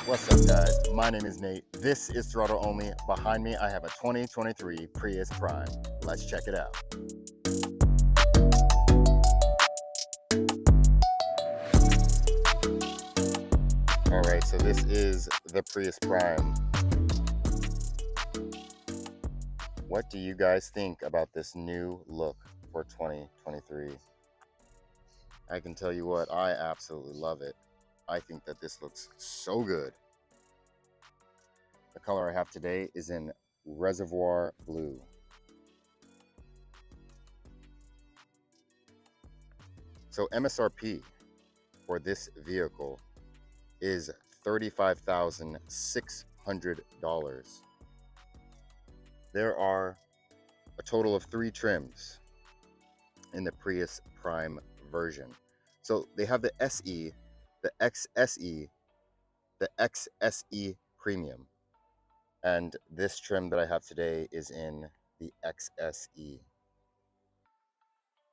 What's up, guys? My name is Nate. This is Throttle Only. Behind me, I have a 2023 Prius Prime. Let's check it out. All right, so this is the Prius Prime. What do you guys think about this new look for 2023? I can tell you what, I absolutely love it. I think that this looks so good. The color I have today is in Reservoir Blue. So MSRP for this vehicle is $35,600. There are a total of 3 trims in the Prius Prime version. So they have the SE, the XSE, the XSE Premium. And this trim that I have today is in the XSE.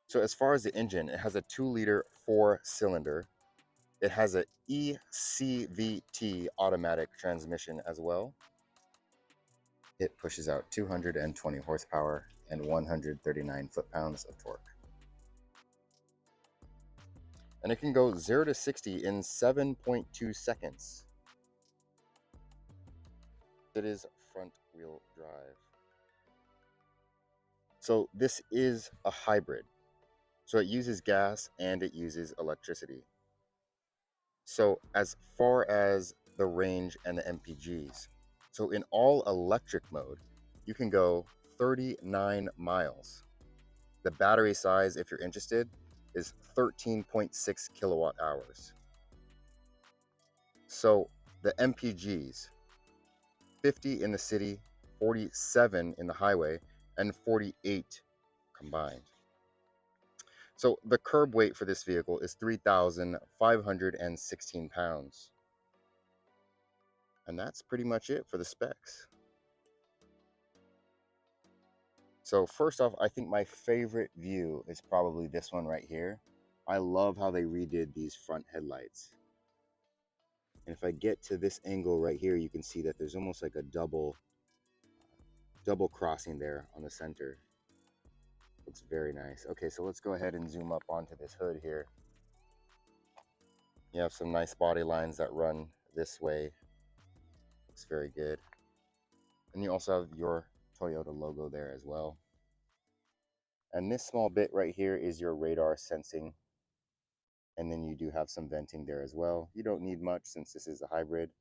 So as far as the engine, it has a 2-liter 4-cylinder. It has a ECVT automatic transmission as well. It pushes out 220 horsepower and 139 foot-pounds of torque. And it can go 0 to 60 in 7.2 seconds. It is front-wheel drive. So this is a hybrid. So it uses gas and it uses electricity. So as far as the range and the MPGs, so in all electric mode, you can go 39 miles. The battery size, if you're interested, is 13.6 kilowatt hours. So the MPGs, 50 in the city, 47 in the highway, and 48 combined. So the curb weight for this vehicle is 3,516 pounds. And that's pretty much it for the specs. So first off, I think my favorite view is probably this one right here. I love how they redid these front headlights. And if I get to this angle right here, you can see that there's almost like a double crossing there on the center. Looks very nice. Okay, so let's go ahead and zoom up onto this hood here. You have some nice body lines that run this way. Looks very good. And you also have your Toyota logo there as well. And this small bit right here is your radar sensing. And then you do have some venting there as well. You don't need much since this is a hybrid.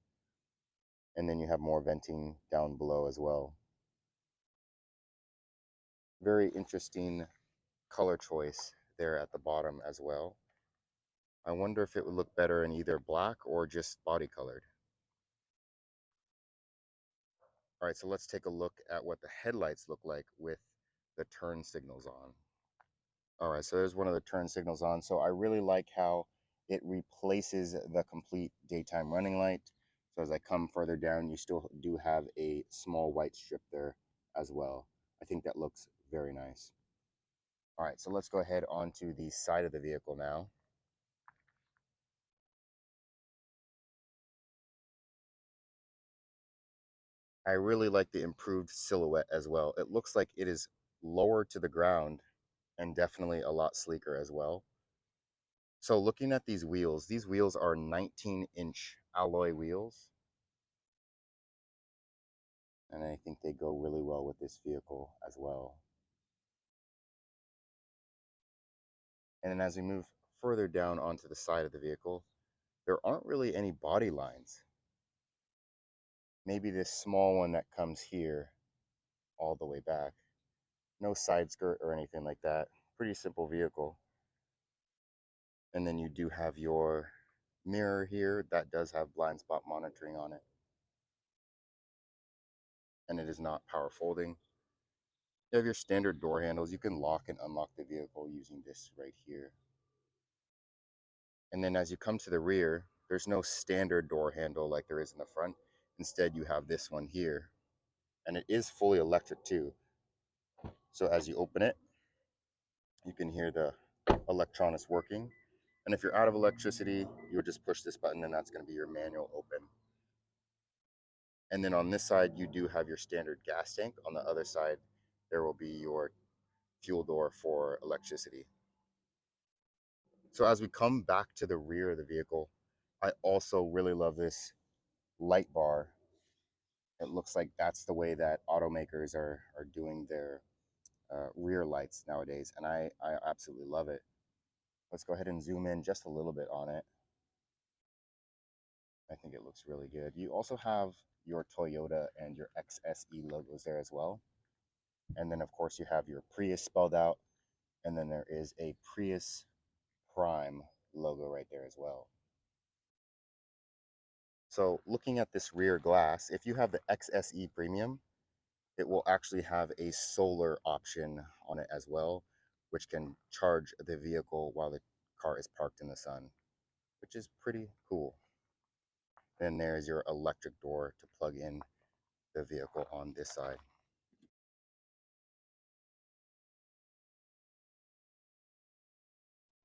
And then you have more venting down below as well. Very interesting color choice there at the bottom as well. I wonder if it would look better in either black or just body colored. All right, so let's take a look at what the headlights look like with the turn signals on. All right, so there's one of the turn signals on. So I really like how it replaces the complete daytime running light. So as I come further down, you still do have a small white strip there as well. I think that looks very nice. All right, so let's go ahead onto the side of the vehicle now. I really like the improved silhouette as well. It looks like it is lower to the ground and definitely a lot sleeker as well. So looking at these wheels are 19-inch alloy wheels. And I think they go really well with this vehicle as well. And then as we move further down onto the side of the vehicle, there aren't really any body lines. Maybe this small one that comes here all the way back. No side skirt or anything like that. Pretty simple vehicle. And then you do have your mirror here that does have blind spot monitoring on it. And it is not power folding. You have your standard door handles. You can lock and unlock the vehicle using this right here. And then as you come to the rear, there's no standard door handle like there is in the front. Instead, you have this one here. And it is fully electric too. So as you open it, you can hear the electronics working. And if you're out of electricity, you would just push this button and that's going to be your manual open. And then on this side, you do have your standard gas tank. On the other side, there will be your fuel door for electricity. So as we come back to the rear of the vehicle, I also really love this light bar. It looks like that's the way that automakers are doing their rear lights nowadays, and I absolutely love it. Let's go ahead and zoom in just a little bit on it. I think it looks really good. You also have your Toyota and your XSE logos there as well. And then, of course, you have your Prius spelled out, and then there is a Prius Prime logo right there as well. So looking at this rear glass, if you have the XSE Premium, it will actually have a solar option on it as well, which can charge the vehicle while the car is parked in the sun, which is pretty cool. Then there's your electric door to plug in the vehicle on this side.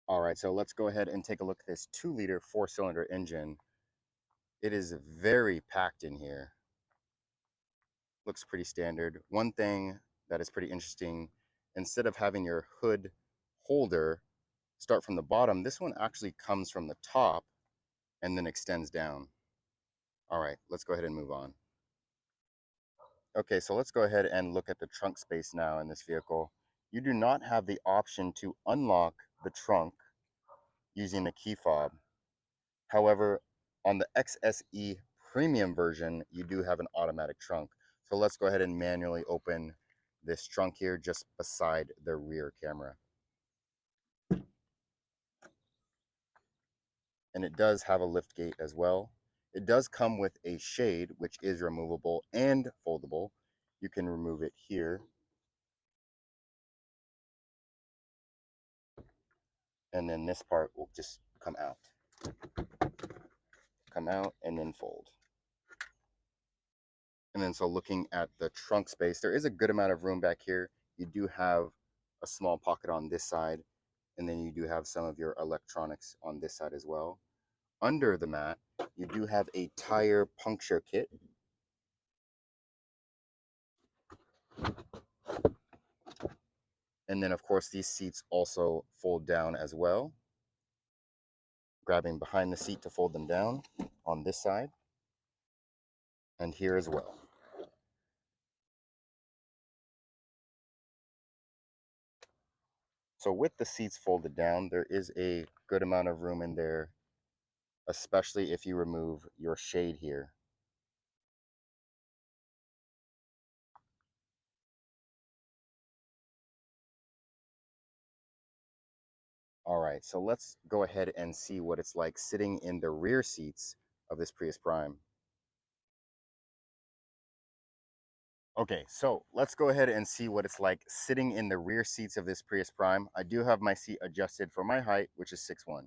All right, so let's go ahead and take a look at this 2-liter 4-cylinder engine. It is very packed in here. Looks pretty standard. One thing that is pretty interesting, instead of having your hood holder start from the bottom, this one actually comes from the top and then extends down. All right, let's go ahead and move on. Okay, so let's go ahead and look at the trunk space now in this vehicle. You do not have the option to unlock the trunk using the key fob. However, on the XSE Premium version, you do have an automatic trunk. So let's go ahead and manually open this trunk here just beside the rear camera. And it does have a lift gate as well. It does come with a shade, which is removable and foldable. You can remove it here. And then this part will just come out. Come out and then fold. And then so looking at the trunk space, there is a good amount of room back here. You do have a small pocket on this side, and then you do have some of your electronics on this side as well. Under the mat, you do have a tire puncture kit. And then of course these seats also fold down as well. Grabbing behind the seat to fold them down on this side and here as well. So with the seats folded down, there is a good amount of room in there, especially if you remove your shade here. All right, so let's go ahead and see what it's like sitting in the rear seats of this Prius Prime. Okay, so let's go ahead and see what it's like sitting in the rear seats of this Prius Prime. I do have my seat adjusted for my height, which is 6'1".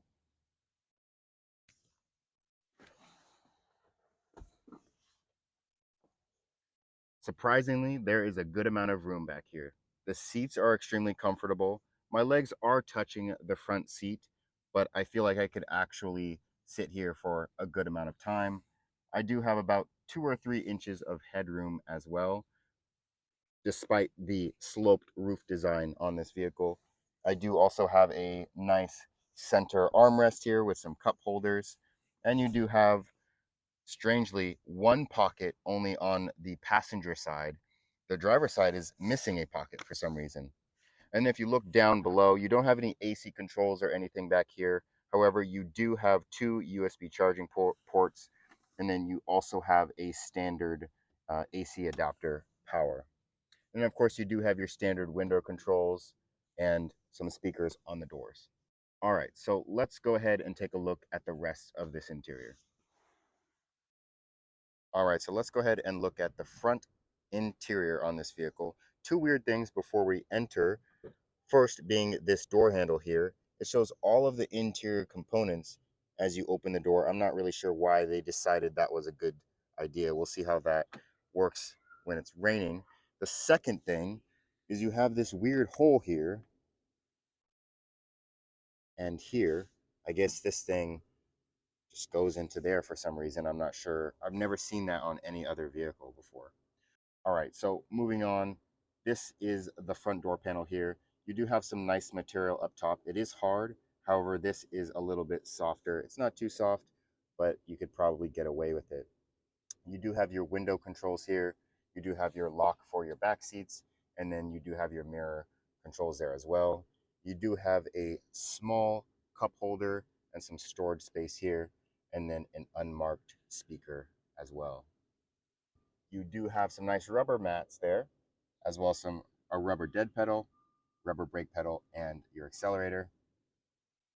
Surprisingly, there is a good amount of room back here. The seats are extremely comfortable. My legs are touching the front seat, but I feel like I could actually sit here for a good amount of time. I do have about 2 or 3 inches of headroom as well, despite the sloped roof design on this vehicle. I do also have a nice center armrest here with some cup holders, and you do have, strangely, one pocket only on the passenger side. The driver's side is missing a pocket for some reason. And if you look down below, you don't have any AC controls or anything back here. However, you do have 2 USB charging ports, and then you also have a standard AC adapter power. And of course, you do have your standard window controls and some speakers on the doors. All right, so let's go ahead and take a look at the rest of this interior. All right, so let's go ahead and look at the front interior on this vehicle. Two weird things before we enter. First being this door handle here. It shows all of the interior components as you open the door. I'm not really sure why they decided that was a good idea. We'll see how that works when it's raining. The second thing is you have this weird hole here and here. I guess this thing just goes into there for some reason. I'm not sure. I've never seen that on any other vehicle before. All right, so moving on, this is the front door panel here. You do have some nice material up top. It is hard. However, this is a little bit softer. It's not too soft, but you could probably get away with it. You do have your window controls here. You do have your lock for your back seats, and then you do have your mirror controls there as well. You do have a small cup holder and some storage space here, and then an unmarked speaker as well. You do have some nice rubber mats there, as well as a rubber dead pedal, rubber brake pedal, and your accelerator.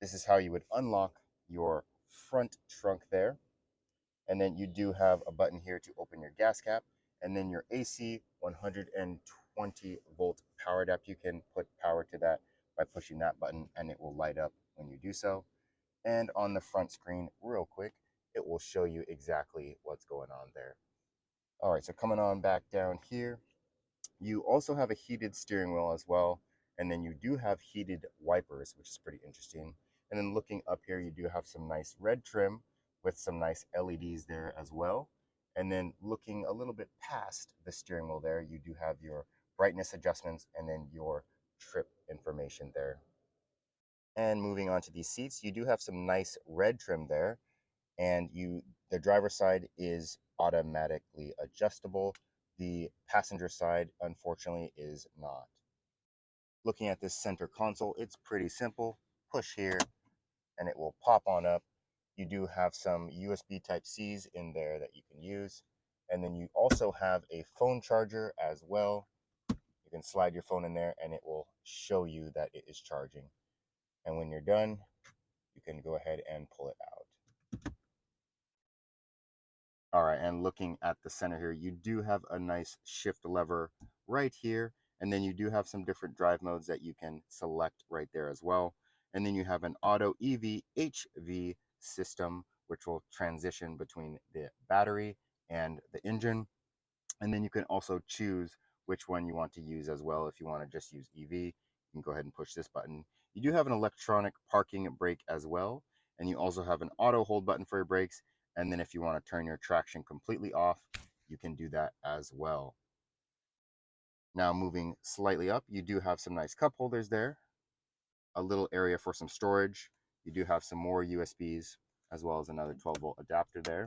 This is how you would unlock your front trunk there. And then you do have a button here to open your gas cap, and then your AC 120-volt power adapter. You can put power to that by pushing that button, and it will light up when you do so. And on the front screen, real quick, it will show you exactly what's going on there. All right, so coming on back down here, you also have a heated steering wheel as well, and then you do have heated wipers, which is pretty interesting. And then looking up here, you do have some nice red trim with some nice LEDs there as well. And then looking a little bit past the steering wheel there, you do have your brightness adjustments and then your trip information there. And moving on to these seats, you do have some nice red trim there, and the driver's side is automatically adjustable. The passenger side, unfortunately, is not. Looking at this center console, it's pretty simple. Push here and it will pop on up. You do have some USB type C's in there that you can use. And then you also have a phone charger as well. You can slide your phone in there and it will show you that it is charging. And when you're done, you can go ahead and pull it out. All right, and looking at the center here, you do have a nice shift lever right here, and then you do have some different drive modes that you can select right there as well. And then you have an auto EV HV system, which will transition between the battery and the engine. And then you can also choose which one you want to use as well. If you want to just use EV, you can go ahead and push this button. You do have an electronic parking brake as well, and you also have an auto hold button for your brakes. And then if you want to turn your traction completely off, you can do that as well. Now moving slightly up, you do have some nice cup holders there, a little area for some storage. You do have some more USBs as well as another 12-volt adapter there.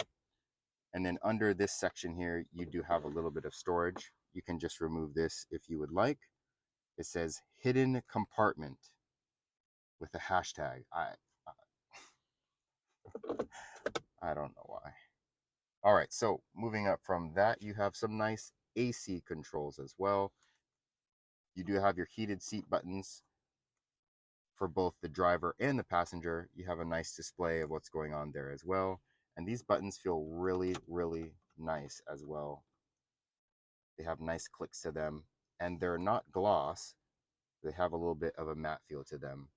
And then under this section here, you do have a little bit of storage. You can just remove this if you would like. It says hidden compartment with a hashtag. I don't know why. All right, so moving up from that, you have some nice AC controls as well. You do have your heated seat buttons for both the driver and the passenger. You have a nice display of what's going on there as well. And these buttons feel really, really nice as well. They have nice clicks to them, and they're not gloss. They have a little bit of a matte feel to them.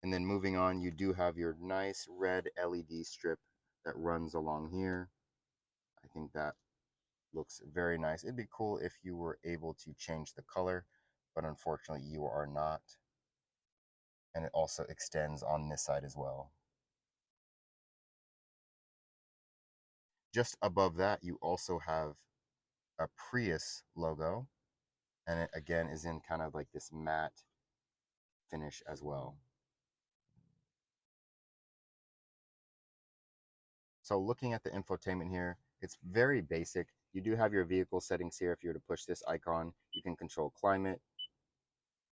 And then moving on, you do have your nice red LED strip that runs along here. I think that looks very nice. It'd be cool if you were able to change the color, but unfortunately you are not. And it also extends on this side as well. Just above that, you also have a Prius logo, and it again is in kind of like this matte finish as well. So looking at the infotainment here, it's very basic. You do have your vehicle settings here. If you were to push this icon, you can control climate,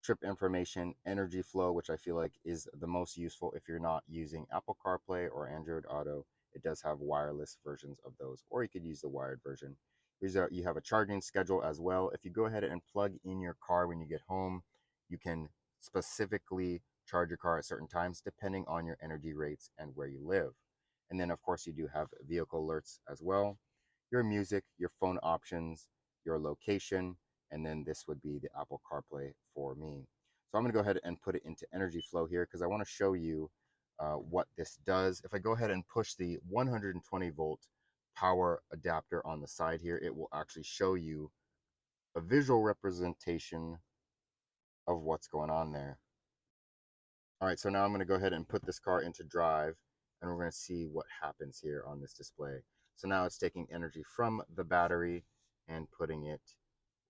trip information, energy flow, which I feel like is the most useful if you're not using Apple CarPlay or Android Auto. It does have wireless versions of those, or you could use the wired version. You have a charging schedule as well. If you go ahead and plug in your car when you get home, you can specifically charge your car at certain times depending on your energy rates and where you live. And then, of course, you do have vehicle alerts as well, your music, your phone options, your location, and then this would be the Apple CarPlay for me. So I'm going to go ahead and put it into energy flow here because I want to show you what this does. If I go ahead and push the 120-volt power adapter on the side here, it will actually show you a visual representation of what's going on there. All right, so now I'm going to go ahead and put this car into drive and we're going to see what happens here on this display. So now it's taking energy from the battery and putting it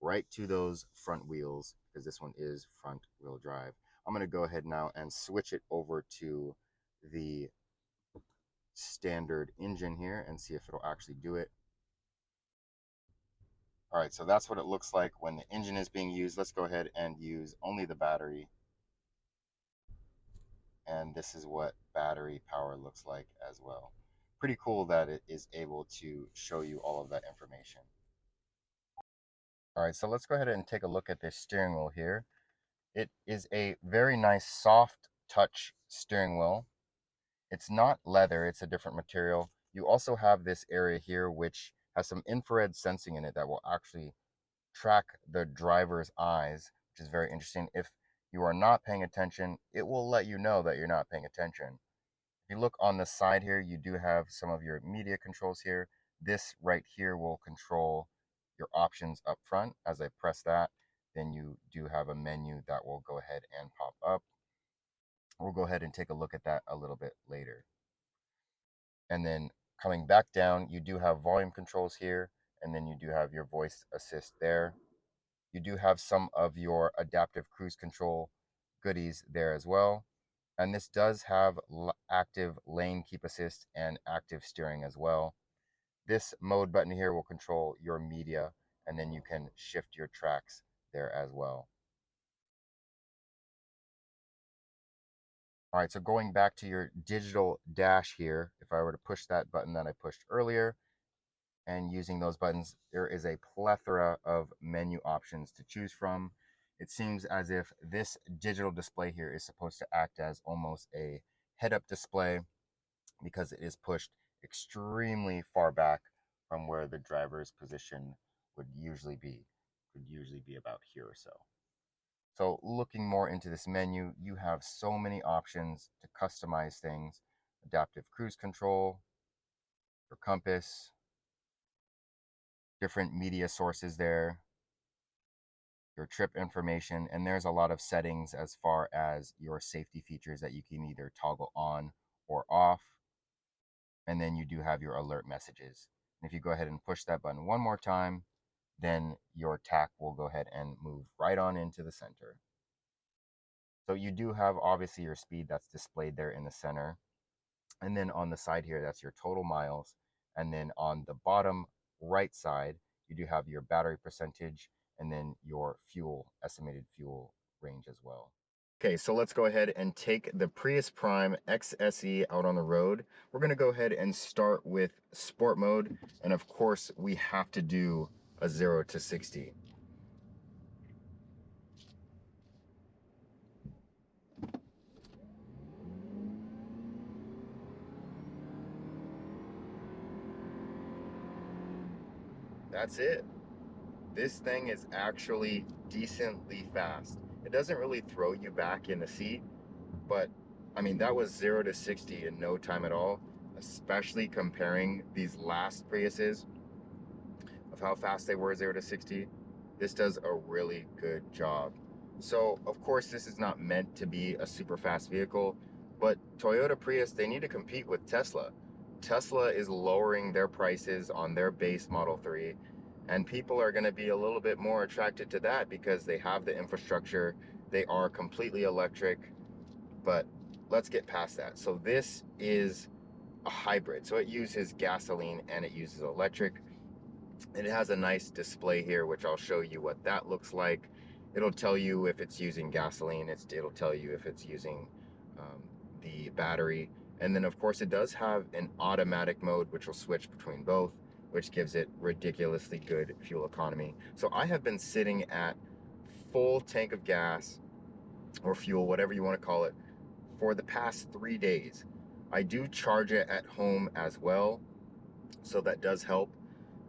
right to those front wheels, because this one is front wheel drive. I'm going to go ahead now and switch it over to the standard engine here and see if it'll actually do it. All right, so that's what it looks like when the engine is being used. Let's go ahead and use only the battery. And this is what battery power looks like as well. Pretty cool that it is able to show you all of that information. All right, so let's go ahead and take a look at this steering wheel here. It is a very nice soft touch steering wheel. It's not leather, it's a different material. You also have this area here which has some infrared sensing in it that will actually track the driver's eyes, which is very interesting. If you are not paying attention, it will let you know that you're not paying attention. If you look on the side here, you do have some of your media controls here. This right here will control your options up front. As I press that, then you do have a menu that will go ahead and pop up. We'll go ahead and take a look at that a little bit later. And then coming back down, you do have volume controls here, and then you do have your voice assist there. You do have some of your adaptive cruise control goodies there as well. And this does have active lane keep assist and active steering as well. This mode button here will control your media, and then you can shift your tracks there as well. All right, so going back to your digital dash here, if I were to push that button that I pushed earlier, and using those buttons, there is a plethora of menu options to choose from. It seems as if this digital display here is supposed to act as almost a head-up display, because it is pushed extremely far back from where the driver's position would usually be. Could usually be about here or so. So looking more into this menu, you have so many options to customize things. Adaptive cruise control, your compass, different media sources there, your trip information, and there's a lot of settings as far as your safety features that you can either toggle on or off. And then you do have your alert messages. And if you go ahead and push that button one more time, then your tack will go ahead and move right on into the center. So you do have obviously your speed that's displayed there in the center. And then on the side here, that's your total miles. And then on the bottom right side, you do have your battery percentage and then your fuel, estimated fuel range as well. Okay, so let's go ahead and take the Prius Prime XSE out on the road. We're gonna go ahead and start with sport mode. And of course, we have to do a 0 to 60. That's it. This thing is actually decently fast. It doesn't really throw you back in the seat, but I mean, that was 0 to 60 in no time at all, especially comparing these last Priuses of how fast they were 0 to 60. This does a really good job. So, of course, this is not meant to be a super fast vehicle, but Toyota Prius, they need to compete with Tesla. Tesla is lowering their prices on their base Model 3, and people are going to be a little bit more attracted to that because they have the infrastructure. They are completely electric, but let's get past that. So this is a hybrid. So it uses gasoline and it uses electric. It has a nice display here, which I'll show you what that looks like. It'll tell you if it's using gasoline. It'll tell you if it's using the battery. And then of course it does have an automatic mode, which will switch between both, which gives it ridiculously good fuel economy. So I have been sitting at full tank of gas or fuel, whatever you want to call it, for the past 3 days. I do charge it at home as well, so that does help.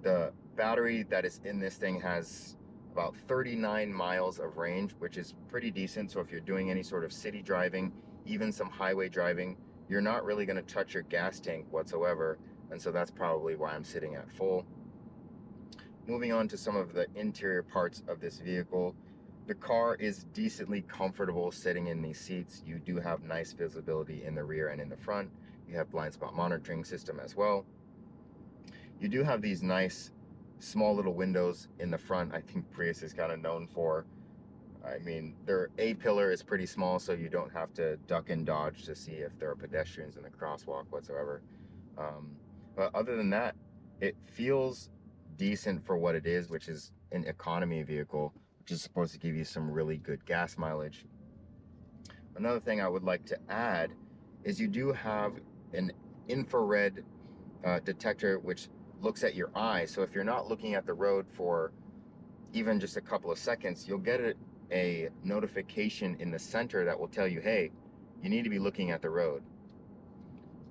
The battery that is in this thing has about 39 miles of range, which is pretty decent. So if you're doing any sort of city driving, even some highway driving, you're not really going to touch your gas tank whatsoever. And so that's probably why I'm sitting at full. Moving on to some of the interior parts of this vehicle. The car is decently comfortable sitting in these seats. You do have nice visibility in the rear and in the front. You have blind spot monitoring system as well. You do have these nice small little windows in the front. I think Prius is kind of known for. I mean, their A-pillar is pretty small, so you don't have to duck and dodge to see if there are pedestrians in the crosswalk whatsoever. Um, but other than that, it feels decent for what it is, which is an economy vehicle, which is supposed to give you some really good gas mileage. Another thing I would like to add is you do have an infrared detector which looks at your eye. So if you're not looking at the road for even just a couple of seconds, you'll get a notification in the center that will tell you, hey, you need to be looking at the road.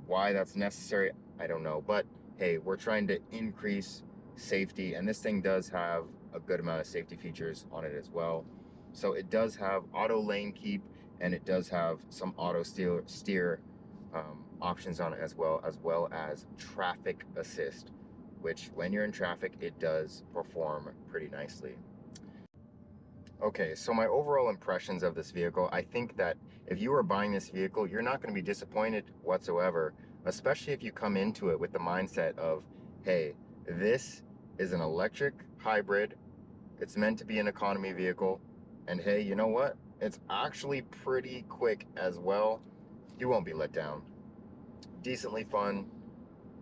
Why that's necessary, I don't know. But hey, we're trying to increase safety, and this thing does have a good amount of safety features on it as well. So it does have auto lane keep, and it does have some auto steer options on it as well as traffic assist, which when you're in traffic, it does perform pretty nicely. Okay, so my overall impressions of this vehicle, I think that if you are buying this vehicle, you're not going to be disappointed whatsoever, especially if you come into it with the mindset of, hey, this is an electric hybrid, it's meant to be an economy vehicle, and hey, you know what? It's actually pretty quick as well. You won't be let down. Decently fun,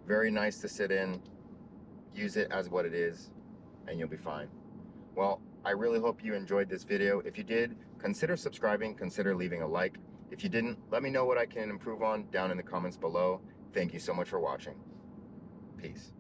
very nice to sit in, use it as what it is, and you'll be fine. Well, I really hope you enjoyed this video. If you did, consider subscribing, consider leaving a like. If you didn't, let me know what I can improve on down in the comments below. Thank you so much for watching. Peace.